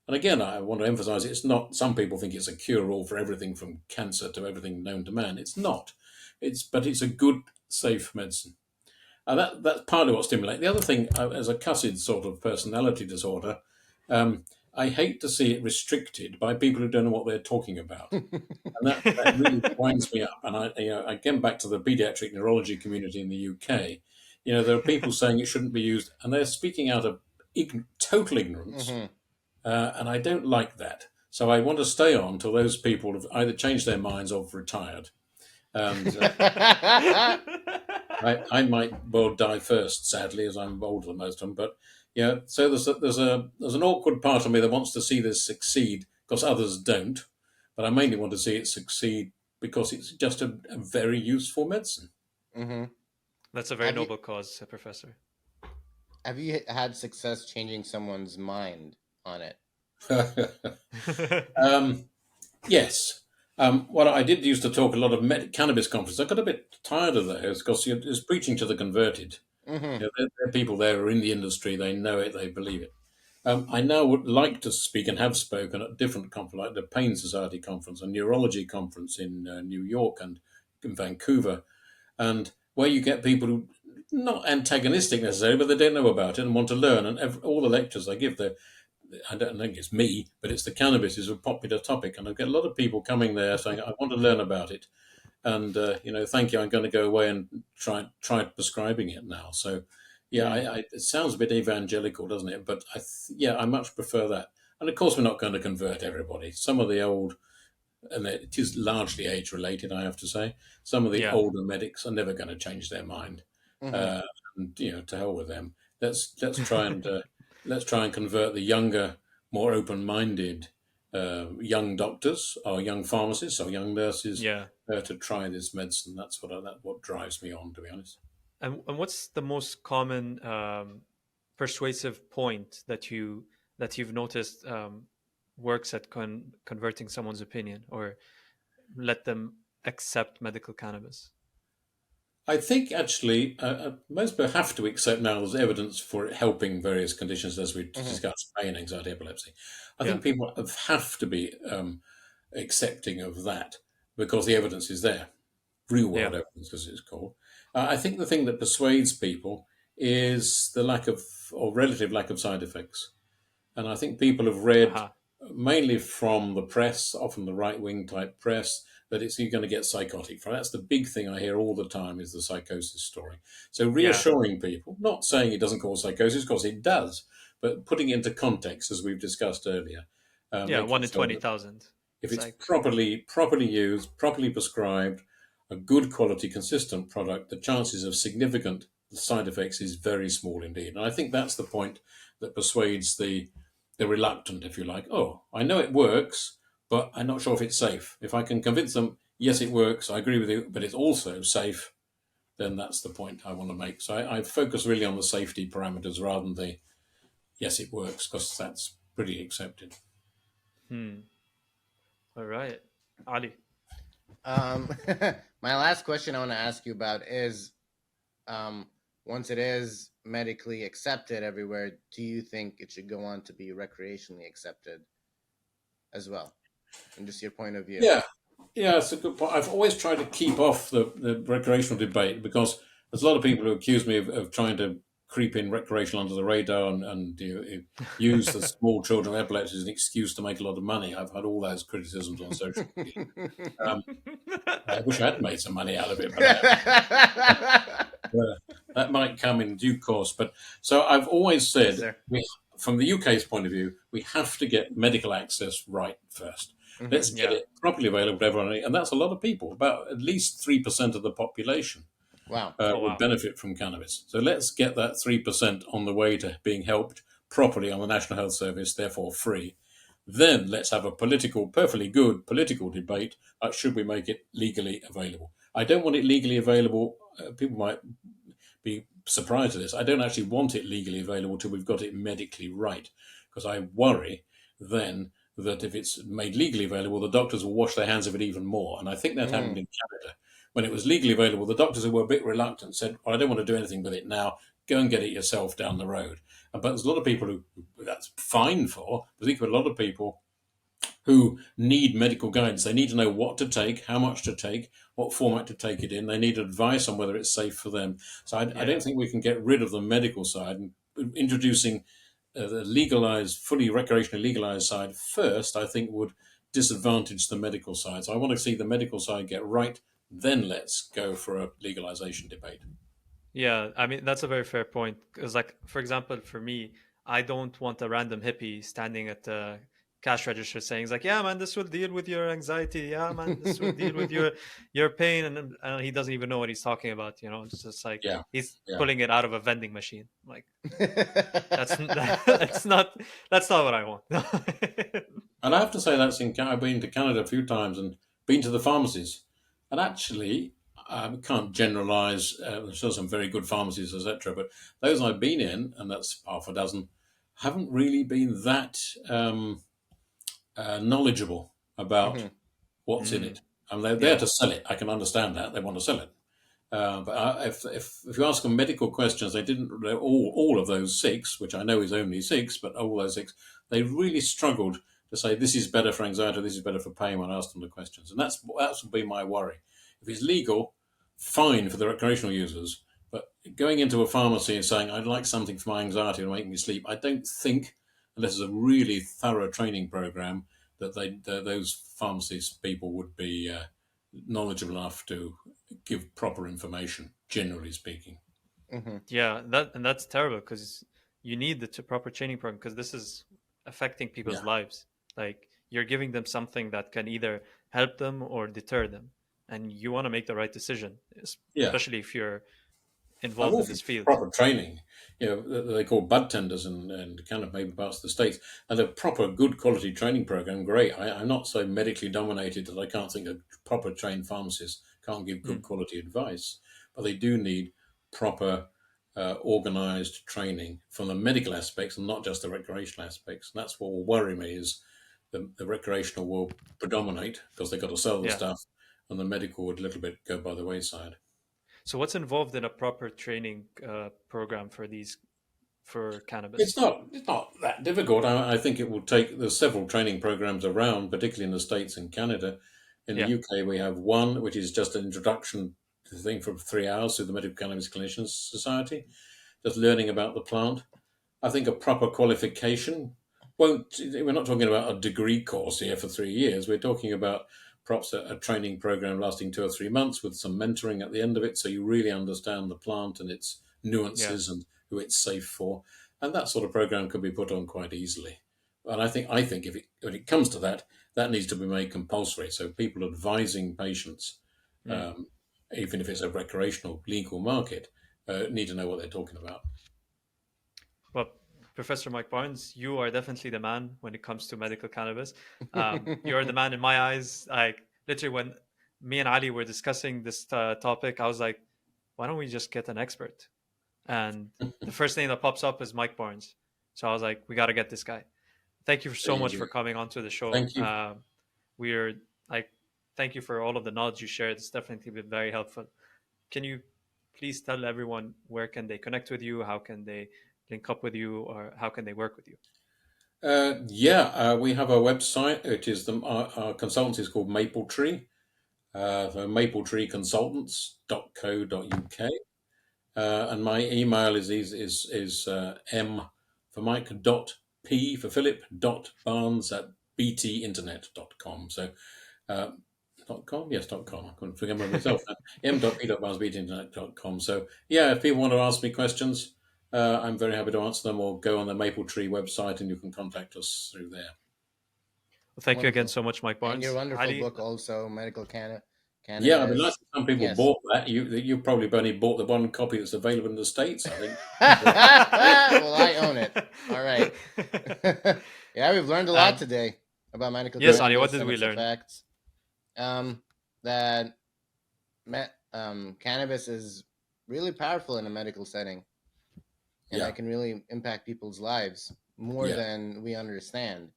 And again, I want to emphasize it's not, some people think it's a cure all for everything from cancer to everything known to man. It's not. But it's a good, safe medicine. That's partly what stimulates. The other thing, as a cussed sort of personality disorder, um, I hate to see it restricted by people who don't know what they're talking about, and that really winds me up. And I get back to the paediatric neurology community in the UK. There are people saying it shouldn't be used, and they're speaking out of total ignorance, Hmm. and I don't like that. So I want to stay on till those people have either changed their minds or have retired. And I might well die first, sadly, as I'm older than most of them. But yeah, so there's an awkward part of me that wants to see this succeed because others don't. But I mainly want to see it succeed because it's just a very useful medicine. Hmm. That's a very Have you noble cause, Professor. have you had success changing someone's mind on it? um, yes. Well, I did used to talk a lot of cannabis conferences. I got a bit tired of those because it's preaching to the converted. Hmm. There are people there who are in the industry. They know it. They believe it. I now would like to speak and have spoken at different conferences, like the Pain Society conference, a neurology conference in New York and in Vancouver, and where you get people who not antagonistic necessarily, but they don't know about it and want to learn. And all the lectures I give, I don't think it's me, but it's the cannabis is a popular topic, and I get a lot of people coming there saying, "I want to learn about it." And thank you. I'm going to go away and try prescribing it now. So, yeah, Hmm. it sounds a bit evangelical, doesn't it? But yeah, I much prefer that. And of course, we're not going to convert everybody. Some of the old, and it is largely age related, I have to say. Some of the Yeah. older medics are never going to change their mind, Hmm. uh, and to hell with them. Let's try and let's try and convert the younger, more open-minded young doctors or young pharmacists or young nurses Yeah. to try this medicine. That's what drives me on, to be honest. And what's the most common persuasive point that you've noticed works at converting someone's opinion or let them accept medical cannabis? I think actually most people have to accept now there's evidence for it helping various conditions as we Hmm. discussed, pain, anxiety, epilepsy. I Yeah. think people have to be accepting of that because the evidence is there, real Yeah. world evidence as it's called. I think the thing that persuades people is the lack of or relative lack of side effects. And I think people have read Aha. mainly from the press, often the right wing type press, that it's you're going to get psychotic. That's the big thing I hear all the time is the psychosis story. So Yeah. reassuring people, not saying it doesn't cause psychosis, because it does, but putting it into context as we've discussed earlier, Yeah. making One in sure that 20,000. if It's it's like, properly used, properly prescribed, a good quality, consistent product, the chances of significant side effects is very small indeed. And I think that's the point that persuades the reluctant, if you like. Oh, I know it works, but I'm not sure if it's safe. If I can convince them, yes, it works, I agree with you, but it's also safe, then that's the point I want to make. So I focus really on the safety parameters rather than the yes, it works, because that's pretty accepted. hmm. All right. Ali. Um, my last question I want to ask you about is, um, once it is medically accepted everywhere, do you think it should go on to be recreationally accepted as well? And just your point of view. Yeah, yeah, it's a good point. I've always tried to keep off the recreational debate because there's a lot of people who accuse me of trying to creep in recreational under the radar and use the small children with epilepsy as an excuse to make a lot of money. I've had all those criticisms on social media. Um, I wish I had made some money out of it, but I haven't. Uh, that might come in due course. But so I've always Yes, said, sir. from the UK's point of view, we have to get medical access right first. Hmm. Let's get Yeah. it properly available to everyone, and that's a lot of people. About at least 3% of the population Wow. Oh, would wow. benefit from cannabis. So let's get that 3% on the way to being helped properly on the National Health Service, therefore free. Then let's have a perfectly good political debate. Should we make it legally available? I don't want it legally available. People might be surprised at this. I don't actually want it legally available till we've got it medically right, because I worry then that if it's made legally available, the doctors will wash their hands of it even more. And I think that happened Mm. in Canada. When it was legally available, the doctors who were a bit reluctant said, well, I don't want to do anything with it now. Go and get it yourself down the road. But there's a lot of people who that's fine for. I think for a lot of people who need medical guidance. They need to know what to take, how much to take, what format to take it in. They need advice on whether it's safe for them. So I Yeah. don't think we can get rid of the medical side and introducing the legalized, fully recreationally legalized side first. I think would disadvantage the medical side. So I want to see the medical side get right. Then let's go for a legalization debate. Yeah, I mean that's a very fair point. Because, like, for example, for me, I don't want a random hippie standing at the cash register saying, "It's like, yeah, man, this will deal with your anxiety. Yeah, man, this will deal with your pain," and he doesn't even know what he's talking about. It's just like Yeah, he's yeah. pulling it out of a vending machine. Like that's not that's not what I want. And I have to say I've been to Canada a few times and been to the pharmacies, and actually I can't generalise. I'm sure some very good pharmacies, etc. But those I've been in, and that's half a dozen, haven't really been that knowledgeable about Hmm. what's in Mm, it. And they're there yeah, to sell it. I can understand that they want to sell it. If you ask them medical questions, they didn't all of those six, which I know is only six, but all those six, they really struggled to say this is better for anxiety, this is better for pain when I asked them the questions, and that's would be my worry. If it's legal, fine for the recreational users, but going into a pharmacy and saying I'd like something for my anxiety to make me sleep, I don't think, unless it's a really thorough training program, that those pharmacist people would be knowledgeable enough to give proper information, generally speaking. Hmm. yeah. That's terrible because you need the proper training program because this is affecting people's Yeah, lives. Like you're giving them something that can either help them or deter them, and you want to make the right decision, yeah. especially if you're I'm involved all in for this field. proper training. They call bud tenders and kind of maybe parts of the states. And a proper good quality training program, great. I'm not so medically dominated that I can't think of proper trained pharmacists can't give good Mm, quality advice. But they do need proper organized training from the medical aspects and not just the recreational aspects. And that's what will worry me is the recreational will predominate because they've got to sell the yeah. stuff and the medical would a little bit go by the wayside. So what's involved in a proper training program for these for It's cannabis? not that difficult. I think it will take. There's several training programs around, particularly in the States and Canada. In the Yeah. UK, we have one which is just an introduction to the thing for 3 hours through the Medical Cannabis Clinicians Society, just learning about the plant. I think a proper qualification won't. We're not talking about a degree course here for 3 years. We're talking about perhaps a training program lasting 2 or 3 months with some mentoring at the end of it, so you really understand the plant and its Yeah. nuances and who it's safe for. And that sort of program could be put on quite easily. And I think if when it comes to that, that needs to be made compulsory. So people advising patients, Mm. um, even if it's a recreational legal market, need to know what they're talking about. Well, Professor Mike Barnes, you are definitely the man when it comes to medical cannabis. You're the man in my eyes. Like literally, when me and Ali were discussing this topic, I was like, "Why don't we just get an expert?" And the first name that pops up is Mike Barnes. So I was like, "We got to get this guy." Thank you There so much you for go. coming onto the show. Thank you. We're like, thank you for all of the knowledge you shared. It's definitely been very helpful. Can you please tell everyone where can they connect with you? How can they link up with you, or how can they work with you? We have a website. It is our consultancy is called Maple Tree. So mapletreeconsultants.co.uk. And my email is m for Mike dot p for Philip dot barnes at btinternet.com. So uh, .com? Yes, .com. I couldn't remember myself. m.p.barnes@btinternet.com. So yeah, if people want to ask me questions, I'm very happy to answer them, or go on the Maple Tree website and you can contact us through there. Well, thank you again Wonderful. so much, Mike And your Barnes. wonderful Ali, book also, Yeah, I'd be nice Cannabis. if some people Yes. bought that. You probably only bought the one copy that's available in the States, I think. Well, I own it. All right. Yeah, we've learned a lot and today about medical yes, Ali, what cannabis did and we its learn? effects. That cannabis is really powerful in a medical setting, and Yeah, that can really impact people's lives more yeah, than we understand.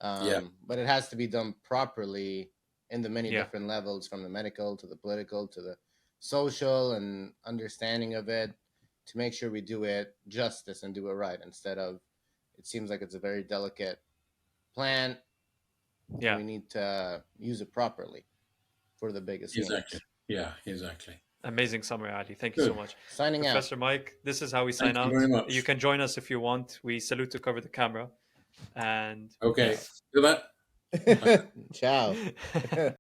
yeah, But it has to be done properly in the many Yeah, different levels, from the medical to the political to the social and understanding of it, to make sure we do it justice and do it right, instead of, it seems like it's a very delicate plant and yeah, we need to use it properly for the biggest exactly. gains. Yeah, exactly. amazing summary, Ali. Thank you so Good. much. Signing out. Professor Mike, this is how we Thank sign you very out. You much. can join us if you want. We salute to cover the camera. And Okay, Ciao. do that. Ciao.